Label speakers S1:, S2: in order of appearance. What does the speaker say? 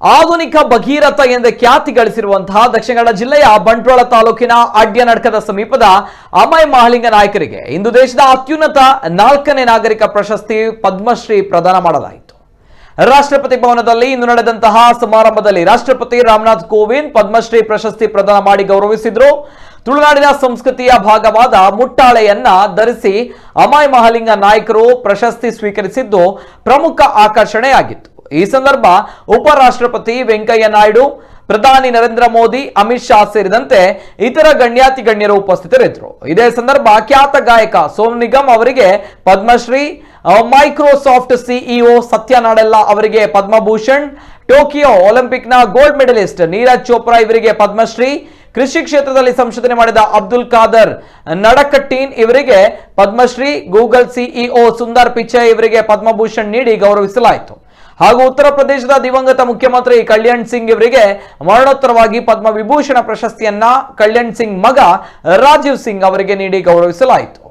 S1: ಆಧುನಿಕ ಭಗೀರಥ ಎಂದೇ ಖ್ಯಾತಿ ಗಳಿಸಿರುವಂತಹ ದಕ್ಷಿಣ ಕನ್ನಡ ಜಿಲ್ಲೆಯ ಬಂಟ್ವಾಳ ತಾಲೂಕಿನ ಅಡ್ಯನಡ್ಕದ ಸಮೀಪದ ಅಮೈ ಮಹಾಲಿಂಗ ನಾಯಕರಿಗೆ ಇಂದು ದೇಶದ ಅತ್ಯುನ್ನತ 4ನೇ ನಾಗರಿಕ ಪ್ರಶಸ್ತಿ ಪದ್ಮಶ್ರೀ ಪ್ರದಾನ ಮಾಡಲಾಯಿತು. ರಾಷ್ಟ್ರಪತಿ ಭವನದಲ್ಲಿ ಇಂದು ನಡೆದಂತಹ ಸಮಾರಂಭದಲ್ಲಿ ರಾಷ್ಟ್ರಪತಿ ರಾಮನಾಥ್ ಕೋವಿಂದ್ ಪದ್ಮಶ್ರೀ ಪ್ರಶಸ್ತಿ ಪ್ರದಾನ ಮಾಡಿ ಗೌರವಿಸಿದ್ರು. ತುಳುನಾಡಿನ ಸಂಸ್ಕೃತಿಯ ಭಾಗವಾದ ಮುಟ್ಟಾಳೆಯನ್ನ ಧರಿಸಿ ಅಮೈ ಮಹಾಲಿಂಗ ನಾಯಕರು ಪ್ರಶಸ್ತಿ ಸ್ವೀಕರಿಸಿದ್ದು ಪ್ರಮುಖ ಆಕರ್ಷಣೆಯಾಗಿತ್ತು. ಈ ಸಂದರ್ಭ ಉಪರಾಷ್ಟ್ರಪತಿ ವೆಂಕಯ್ಯ ನಾಯ್ಡು, ಪ್ರಧಾನಿ ನರೇಂದ್ರ ಮೋದಿ, ಅಮಿತ್ ಶಾ ಸೇರಿದಂತೆ ಇತರ ಗಣ್ಯಾತಿ ಗಣ್ಯರು ಉಪಸ್ಥಿತರಿದ್ದರು. ಇದೇ ಸಂದರ್ಭ ಖ್ಯಾತ ಗಾಯಕ ಸೋನು ನಿಗಮ್ ಅವರಿಗೆ ಪದ್ಮಶ್ರೀ, ಮೈಕ್ರೋಸಾಫ್ಟ್ ಸಿಇಒ ಸತ್ಯ ನಾಡೆಲ್ಲ ಅವರಿಗೆ ಪದ್ಮಭೂಷಣ್, ಟೋಕಿಯೋ ಒಲಿಂಪಿಕ್ನ ಗೋಲ್ಡ್ ಮೆಡಲಿಸ್ಟ್ ನೀರಜ್ ಚೋಪ್ರಾ ಇವರಿಗೆ ಪದ್ಮಶ್ರೀ, ಕೃಷಿ ಕ್ಷೇತ್ರದಲ್ಲಿ ಸಂಶೋಧನೆ ಮಾಡಿದ ಅಬ್ದುಲ್ ಖಾದರ್ ನಡಕಟ್ಟೀನ್ ಇವರಿಗೆ ಪದ್ಮಶ್ರೀ, ಗೂಗಲ್ ಸಿಇಒ ಸುಂದರ್ ಪಿಚೈ ಇವರಿಗೆ ಪದ್ಮಭೂಷಣ್ ನೀಡಿ ಗೌರವಿಸಲಾಯಿತು. ಹಾಗೂ ಉತ್ತರ ಪ್ರದೇಶದ ದಿವಂಗತ ಮುಖ್ಯಮಂತ್ರಿ ಕಲ್ಯಾಣ್ ಸಿಂಗ್ ಇವರಿಗೆ ಮರಣೋತ್ತರವಾಗಿ ಪದ್ಮ ವಿಭೂಷಣ ಪ್ರಶಸ್ತಿಯನ್ನ ಕಲ್ಯಾಣ್ ಸಿಂಗ್ ಮಗ ರಾಜೀವ್ ಸಿಂಗ್ ಅವರಿಗೆ ನೀಡಿ ಗೌರವಿಸಲಾಯಿತು.